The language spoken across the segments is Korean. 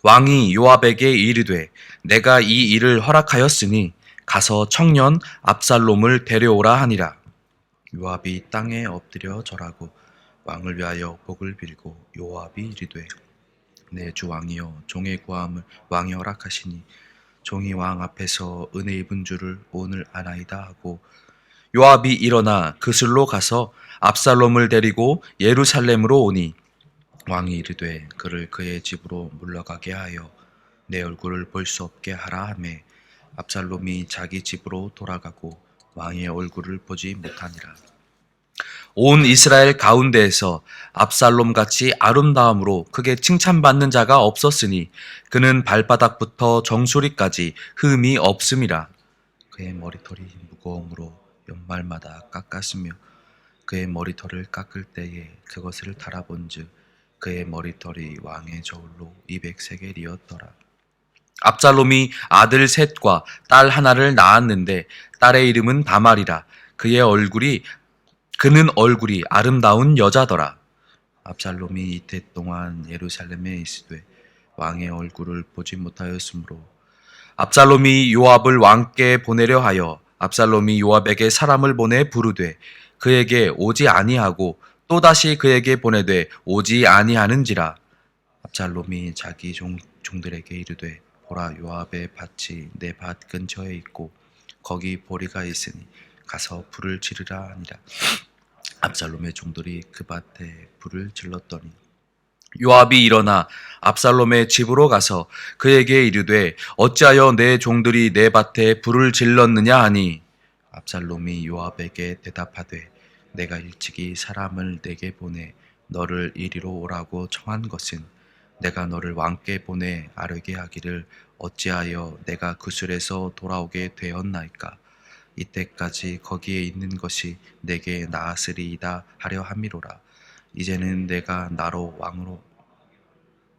왕이 요압에게 이르되 내가 이 일을 허락하였으니 가서 청년 압살롬을 데려오라 하니라. 요압이 땅에 엎드려 절하고 왕을 위하여 복을 빌고 요압이 이르되 내 주 왕이여 종의 구함을 왕이 허락하시니 종이 왕 앞에서 은혜 입은 줄을 오늘 아나이다 하고 요압이 일어나 그슬로 가서 압살롬을 데리고 예루살렘으로 오니 왕이 이르되 그를 그의 집으로 물러가게 하여 내 얼굴을 볼 수 없게 하라 하매 압살롬이 자기 집으로 돌아가고 왕의 얼굴을 보지 못하니라. 온 이스라엘 가운데에서 압살롬 같이 아름다움으로 크게 칭찬받는 자가 없었으니 그는 발바닥부터 정수리까지 흠이 없음이라. 그의 머리털이 무거움으로 연말마다 깎았으며 그의 머리털을 깎을 때에 그것을 달아본즉 그의 머리털이 왕의 저울로 200세겔이었더라. 압살롬이 아들 셋과 딸 하나를 낳았는데 딸의 이름은 다말이라. 그는 얼굴이 아름다운 여자더라. 압살롬이 이태 동안 예루살렘에 있으되 왕의 얼굴을 보지 못하였으므로 압살롬이 요압을 왕께 보내려 하여 압살롬이 요압에게 사람을 보내 부르되 그에게 오지 아니하고 또다시 그에게 보내되 오지 아니하는지라. 압살롬이 자기 종들에게 이르되 보라, 요압의 밭이 내 밭 근처에 있고 거기 보리가 있으니 가서 불을 지르라 하니라. 압살롬의 종들이 그 밭에 불을 질렀더니 요압이 일어나 압살롬의 집으로 가서 그에게 이르되 어찌하여 내 종들이 내 밭에 불을 질렀느냐 하니 압살롬이 요압에게 대답하되 내가 일찍이 사람을 내게 보내 너를 이리로 오라고 청한 것은 내가 너를 왕께 보내 아뢰게 하기를 어찌하여 내가 구슬에서 돌아오게 되었나이까. 이때까지 거기에 있는 것이 내게 나았으리이다 하려 함이로라. 이제는 내가 나로 왕으로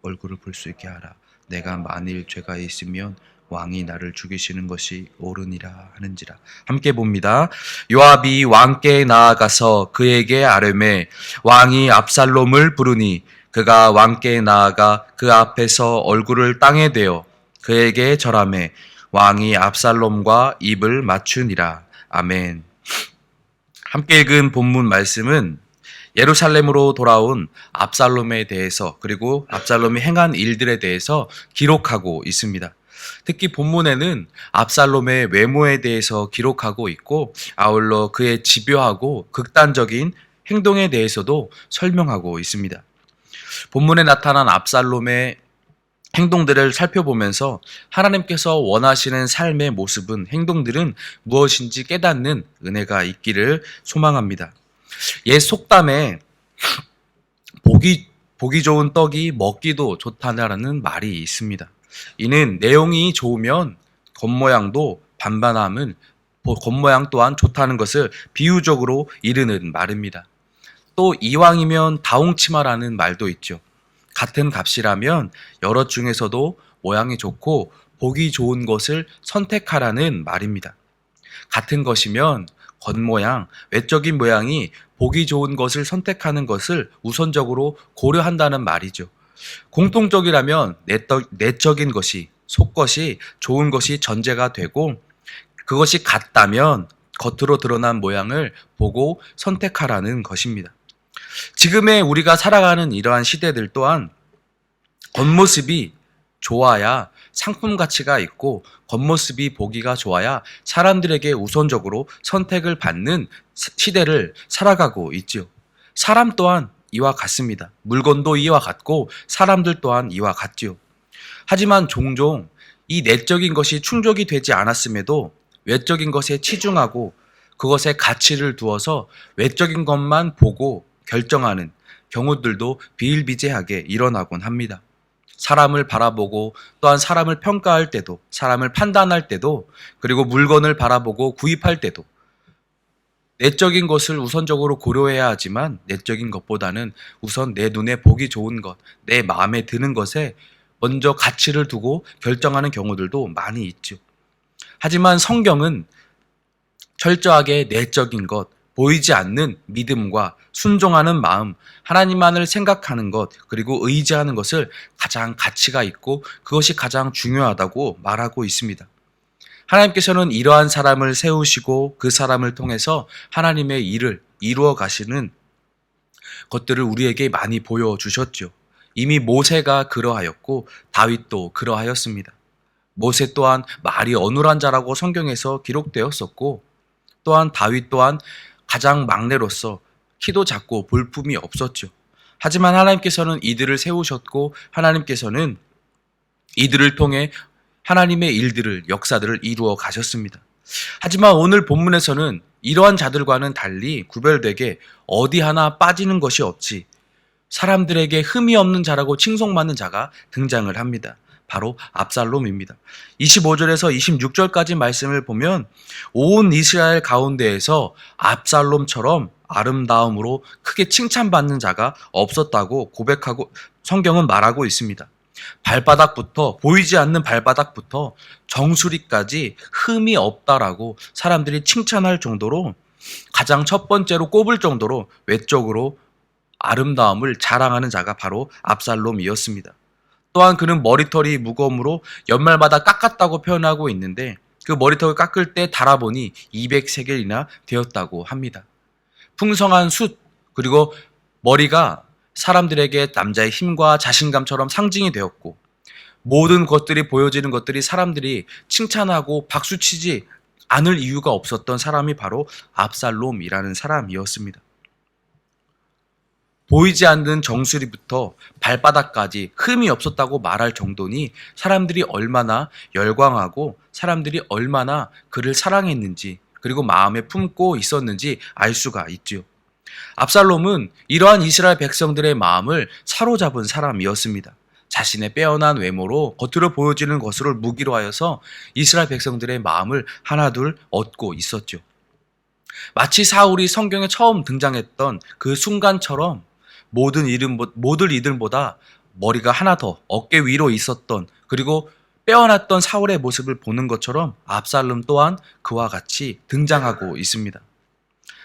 얼굴을 볼 수 있게 하라. 내가 만일 죄가 있으면 왕이 나를 죽이시는 것이 옳으니라 하는지라. 함께 봅니다. 요압이 왕께 나아가서 그에게 아뢰매 왕이 압살롬을 부르니 그가 왕께 나아가 그 앞에서 얼굴을 땅에 대어 그에게 절하매 왕이 압살롬과 입을 맞추니라. 아멘. 함께 읽은 본문 말씀은 예루살렘으로 돌아온 압살롬에 대해서 그리고 압살롬이 행한 일들에 대해서 기록하고 있습니다. 특히 본문에는 압살롬의 외모에 대해서 기록하고 있고 아울러 그의 집요하고 극단적인 행동에 대해서도 설명하고 있습니다. 본문에 나타난 압살롬의 행동들을 살펴보면서 하나님께서 원하시는 삶의 모습은, 행동들은 무엇인지 깨닫는 은혜가 있기를 소망합니다. 옛 속담에 보기 좋은 떡이 먹기도 좋다라는 말이 있습니다. 이는 내용이 좋으면 겉모양도 반반함은 겉모양 또한 좋다는 것을 비유적으로 이르는 말입니다. 또 이왕이면 다홍치마라는 말도 있죠. 같은 값이라면 여러 중에서도 모양이 좋고 보기 좋은 것을 선택하라는 말입니다. 같은 것이면 겉모양, 외적인 모양이 보기 좋은 것을 선택하는 것을 우선적으로 고려한다는 말이죠. 공통적이라면 내적인 것이, 속것이, 좋은 것이 전제가 되고 그것이 같다면 겉으로 드러난 모양을 보고 선택하라는 것입니다. 지금의 우리가 살아가는 이러한 시대들 또한 겉모습이 좋아야 상품 가치가 있고 겉모습이 보기가 좋아야 사람들에게 우선적으로 선택을 받는 시대를 살아가고 있죠. 사람 또한 이와 같습니다. 물건도 이와 같고 사람들 또한 이와 같죠. 하지만 종종 이 내적인 것이 충족이 되지 않았음에도 외적인 것에 치중하고 그것에 가치를 두어서 외적인 것만 보고 결정하는 경우들도 비일비재하게 일어나곤 합니다. 사람을 바라보고 또한 사람을 평가할 때도, 사람을 판단할 때도, 그리고 물건을 바라보고 구입할 때도 내적인 것을 우선적으로 고려해야 하지만 내적인 것보다는 우선 내 눈에 보기 좋은 것, 내 마음에 드는 것에 먼저 가치를 두고 결정하는 경우들도 많이 있죠. 하지만 성경은 철저하게 내적인 것, 보이지 않는 믿음과 순종하는 마음, 하나님만을 생각하는 것, 그리고 의지하는 것을 가장 가치가 있고 그것이 가장 중요하다고 말하고 있습니다. 하나님께서는 이러한 사람을 세우시고 그 사람을 통해서 하나님의 일을 이루어 가시는 것들을 우리에게 많이 보여주셨죠. 이미 모세가 그러하였고 다윗도 그러하였습니다. 모세 또한 말이 어눌한 자라고 성경에서 기록되었었고, 또한 다윗 또한 가장 막내로서 키도 작고 볼품이 없었죠. 하지만 하나님께서는 이들을 세우셨고 하나님께서는 이들을 통해 하나님의 일들을, 역사들을 이루어 가셨습니다. 하지만 오늘 본문에서는 이러한 자들과는 달리 구별되게 어디 하나 빠지는 것이 없이 사람들에게 흠이 없는 자라고 칭송받는 자가 등장을 합니다. 바로 압살롬입니다. 25절에서 26절까지 말씀을 보면 온 이스라엘 가운데에서 압살롬처럼 아름다움으로 크게 칭찬받는 자가 없었다고 고백하고 성경은 말하고 있습니다. 발바닥부터, 보이지 않는 발바닥부터 정수리까지 흠이 없다라고 사람들이 칭찬할 정도로, 가장 첫 번째로 꼽을 정도로 외적으로 아름다움을 자랑하는 자가 바로 압살롬이었습니다. 또한 그는 머리털이 무거움으로 연말마다 깎았다고 표현하고 있는데, 그 머리털을 깎을 때 달아보니 200세겔이나 되었다고 합니다. 풍성한 숫, 그리고 머리가 사람들에게 남자의 힘과 자신감처럼 상징이 되었고, 모든 것들이 보여지는 것들이 사람들이 칭찬하고 박수치지 않을 이유가 없었던 사람이 바로 압살롬이라는 사람이었습니다. 보이지 않는 정수리부터 발바닥까지 흠이 없었다고 말할 정도니 사람들이 얼마나 열광하고 사람들이 얼마나 그를 사랑했는지, 그리고 마음에 품고 있었는지 알 수가 있지요. 압살롬은 이러한 이스라엘 백성들의 마음을 사로잡은 사람이었습니다. 자신의 빼어난 외모로 겉으로 보여지는 것으로 무기로 하여서 이스라엘 백성들의 마음을 하나둘 얻고 있었죠. 마치 사울이 성경에 처음 등장했던 그 순간처럼 모든 이들보다 머리가 하나 더 어깨 위로 있었던, 그리고 빼어났던 사울의 모습을 보는 것처럼 압살롬 또한 그와 같이 등장하고 있습니다.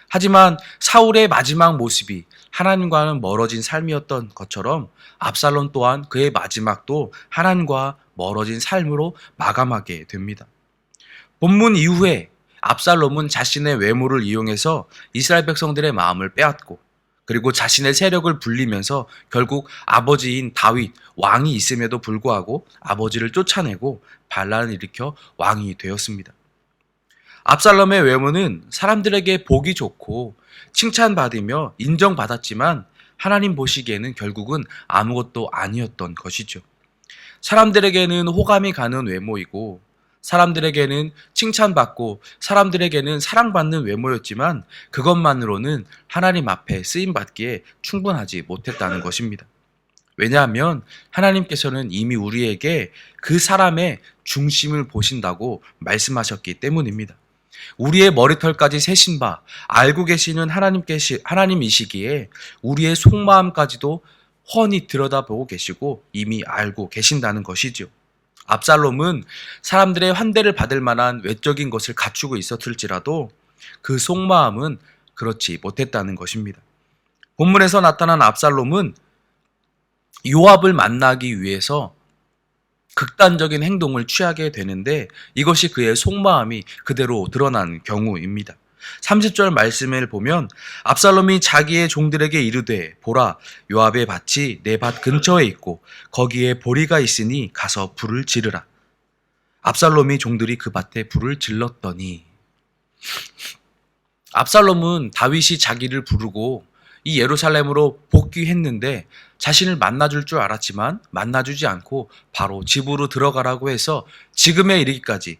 하지만 사울의 마지막 모습이 하나님과는 멀어진 삶이었던 것처럼 압살롬 또한 그의 마지막도 하나님과 멀어진 삶으로 마감하게 됩니다. 본문 이후에 압살롬은 자신의 외모를 이용해서 이스라엘 백성들의 마음을 빼앗고, 그리고 자신의 세력을 불리면서 결국 아버지인 다윗 왕이 있음에도 불구하고 아버지를 쫓아내고 반란을 일으켜 왕이 되었습니다. 압살롬의 외모는 사람들에게 보기 좋고 칭찬받으며 인정받았지만 하나님 보시기에는 결국은 아무것도 아니었던 것이죠. 사람들에게는 호감이 가는 외모이고 사람들에게는 칭찬받고 사람들에게는 사랑받는 외모였지만 그것만으로는 하나님 앞에 쓰임받기에 충분하지 못했다는 것입니다. 왜냐하면 하나님께서는 이미 우리에게 그 사람의 중심을 보신다고 말씀하셨기 때문입니다. 우리의 머리털까지 세신 바 알고 계시는 하나님이시기에 우리의 속마음까지도 훤히 들여다보고 계시고 이미 알고 계신다는 것이죠. 압살롬은 사람들의 환대를 받을 만한 외적인 것을 갖추고 있었을지라도 그 속마음은 그렇지 못했다는 것입니다. 본문에서 나타난 압살롬은 요압을 만나기 위해서 극단적인 행동을 취하게 되는데 이것이 그의 속마음이 그대로 드러난 경우입니다. 30절 말씀을 보면 압살롬이 자기의 종들에게 이르되 보라 요압의 밭이 내 밭 근처에 있고 거기에 보리가 있으니 가서 불을 지르라. 압살롬이 종들이 그 밭에 불을 질렀더니, 압살롬은 다윗이 자기를 부르고 이 예루살렘으로 복귀했는데 자신을 만나줄 줄 알았지만 만나주지 않고 바로 집으로 들어가라고 해서 지금에 이르기까지,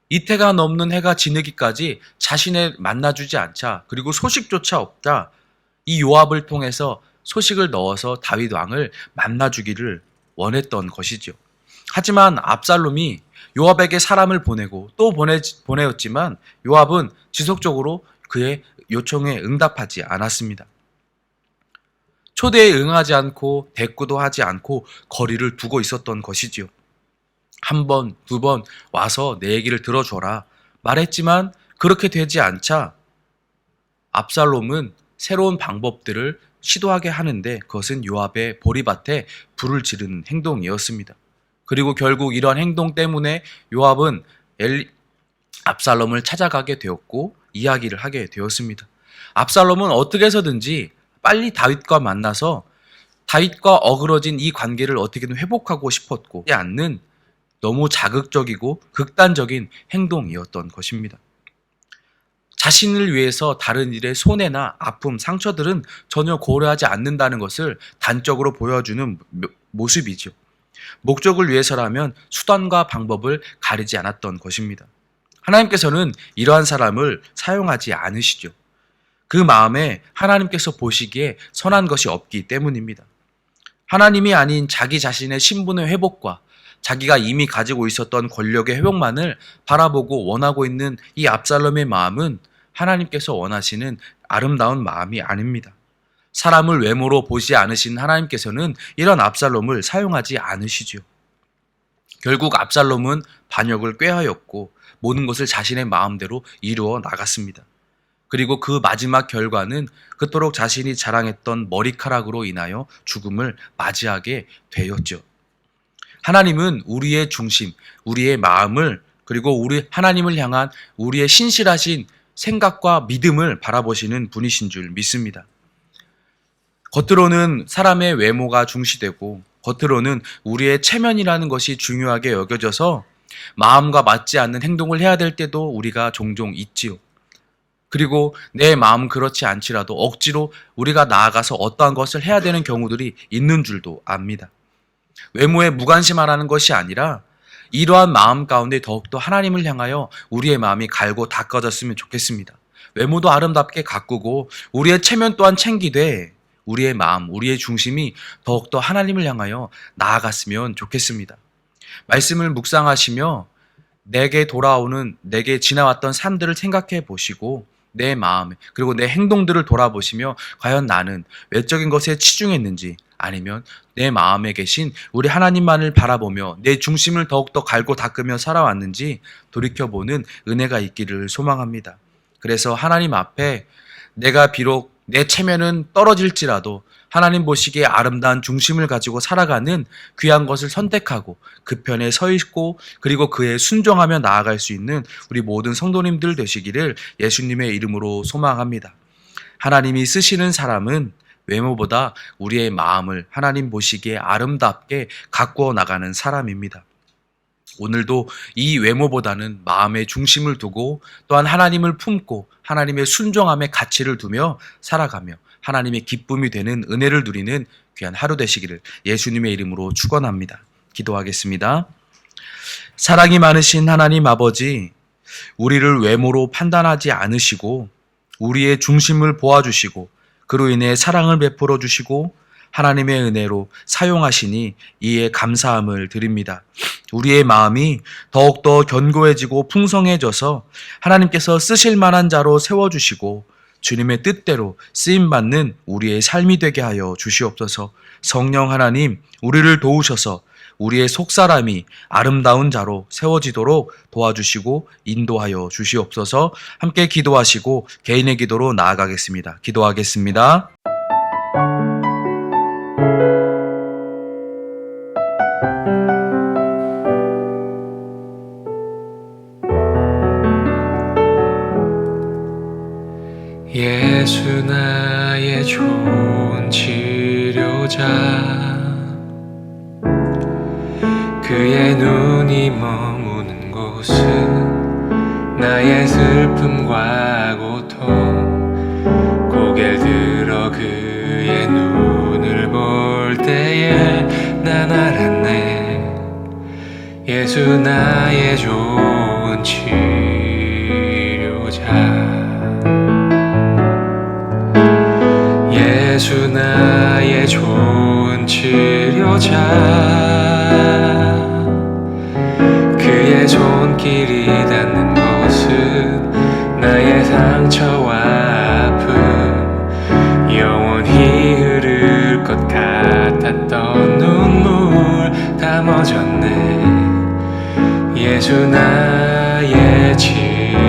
이태가 넘는 해가 지르기까지 자신을 만나주지 않자, 그리고 소식조차 없자 이 요압을 통해서 소식을 넣어서 다윗 왕을 만나주기를 원했던 것이죠. 하지만 압살롬이 요압에게 사람을 보내고 또 보내었지만 요압은 지속적으로 그의 요청에 응답하지 않았습니다. 초대에 응하지 않고 대꾸도 하지 않고 거리를 두고 있었던 것이지요. 한 번, 두 번 와서 내 얘기를 들어줘라 말했지만 그렇게 되지 않자 압살롬은 새로운 방법들을 시도하게 하는데 그것은 요압의 보리밭에 불을 지르는 행동이었습니다. 그리고 결국 이러한 행동 때문에 요압은 압살롬을 찾아가게 되었고 이야기를 하게 되었습니다. 압살롬은 어떻게 해서든지 빨리 다윗과 만나서 다윗과 어그러진 이 관계를 어떻게든 회복하고 싶었고 않는 너무 자극적이고 극단적인 행동이었던 것입니다. 자신을 위해서 다른 일의 손해나 아픔, 상처들은 전혀 고려하지 않는다는 것을 단적으로 보여주는 모습이죠. 목적을 위해서라면 수단과 방법을 가리지 않았던 것입니다. 하나님께서는 이러한 사람을 사용하지 않으시죠. 그 마음에 하나님께서 보시기에 선한 것이 없기 때문입니다. 하나님이 아닌 자기 자신의 신분의 회복과 자기가 이미 가지고 있었던 권력의 회복만을 바라보고 원하고 있는 이 압살롬의 마음은 하나님께서 원하시는 아름다운 마음이 아닙니다. 사람을 외모로 보지 않으신 하나님께서는 이런 압살롬을 사용하지 않으시죠. 결국 압살롬은 반역을 꾀하였고 모든 것을 자신의 마음대로 이루어 나갔습니다. 그리고 그 마지막 결과는 그토록 자신이 자랑했던 머리카락으로 인하여 죽음을 맞이하게 되었죠. 하나님은 우리의 중심, 우리의 마음을 그리고 우리 하나님을 향한 우리의 신실하신 생각과 믿음을 바라보시는 분이신 줄 믿습니다. 겉으로는 사람의 외모가 중시되고 겉으로는 우리의 체면이라는 것이 중요하게 여겨져서 마음과 맞지 않는 행동을 해야 될 때도 우리가 종종 있지요. 그리고 내 마음은 그렇지 않지라도 억지로 우리가 나아가서 어떠한 것을 해야 되는 경우들이 있는 줄도 압니다. 외모에 무관심하라는 것이 아니라 이러한 마음 가운데 더욱더 하나님을 향하여 우리의 마음이 갈고 닦아졌으면 좋겠습니다. 외모도 아름답게 가꾸고 우리의 체면 또한 챙기되 우리의 마음, 우리의 중심이 더욱더 하나님을 향하여 나아갔으면 좋겠습니다. 말씀을 묵상하시며 내게 지나왔던 삶들을 생각해 보시고 내 마음 그리고 내 행동들을 돌아보시며 과연 나는 외적인 것에 치중했는지 아니면 내 마음에 계신 우리 하나님만을 바라보며 내 중심을 더욱더 갈고 닦으며 살아왔는지 돌이켜보는 은혜가 있기를 소망합니다. 그래서 하나님 앞에 내가 비록 내 체면은 떨어질지라도 하나님 보시기에 아름다운 중심을 가지고 살아가는 귀한 것을 선택하고 그 편에 서 있고 그리고 그에 순종하며 나아갈 수 있는 우리 모든 성도님들 되시기를 예수님의 이름으로 소망합니다. 하나님이 쓰시는 사람은 외모보다 우리의 마음을 하나님 보시기에 아름답게 가꾸어 나가는 사람입니다. 오늘도 이 외모보다는 마음의 중심을 두고 또한 하나님을 품고 하나님의 순종함의 가치를 두며 살아가며 하나님의 기쁨이 되는 은혜를 누리는 귀한 하루 되시기를 예수님의 이름으로 축원합니다. 기도하겠습니다. 사랑이 많으신 하나님 아버지, 우리를 외모로 판단하지 않으시고 우리의 중심을 보아주시고 그로 인해 사랑을 베풀어 주시고 하나님의 은혜로 사용하시니 이에 감사함을 드립니다. 우리의 마음이 더욱더 견고해지고 풍성해져서 하나님께서 쓰실 만한 자로 세워주시고 주님의 뜻대로 쓰임받는 우리의 삶이 되게 하여 주시옵소서. 성령 하나님, 우리를 도우셔서 우리의 속사람이 아름다운 자로 세워지도록 도와주시고 인도하여 주시옵소서. 함께 기도하시고 개인의 기도로 나아가겠습니다. 기도하겠습니다. 예수 나의 좋은 치료자, 그의 눈이 머무는 곳은 나의 슬픔과 고통, 고개를 들어 그의 눈을 볼 때에 난 알았네. 예수 나의 좋은 치료자, 예수 나의 좋은 치료자, 그의 손길이 닿는 곳은 나의 상처와 아픔, 영원히 흐를 것 같았던 눈물 다 멎었네. 예수 나의 치료자.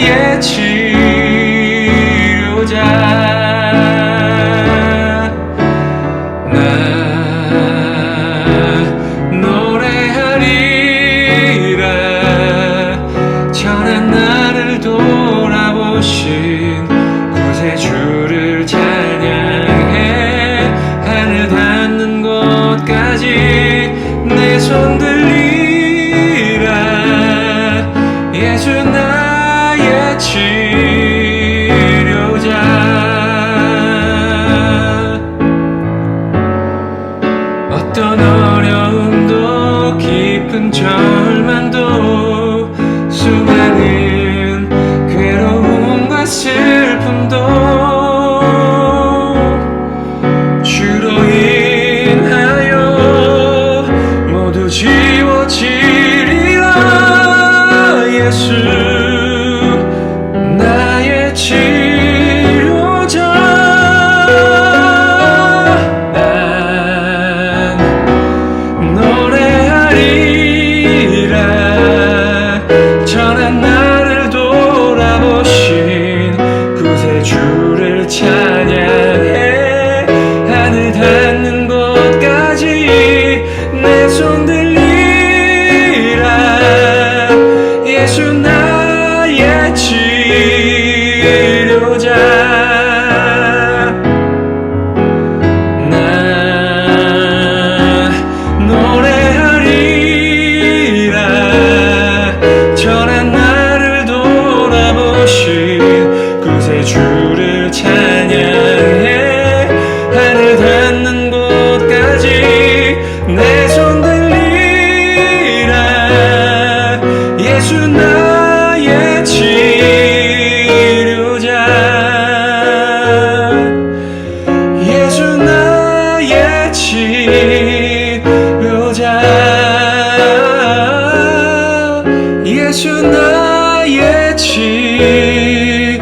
나의 치료자 나 노래하리라 전한 나를 돌아보신 구세주를 찬양해 하늘 닿는 곳까지 내 손 들리라 예수 나의 치료자 어떤 어려움도 깊은 절망도 수많은 괴로움과 슬픔도 주로 인하여 모두 지워지리라 예수 나의 치료자 난 노래하리라 전한 나를 돌아보신 구세주를 찬양해 하늘 닿는 곳까지 내 손 들리라 예수 나의 치료자 나 노래하리라 전한 나를 돌아보신 구세주를 찬양해 하늘 닿는 곳까지 내 손 들리라 예수 나의 치료자 예수 나의 치료자 예수 나의 치료자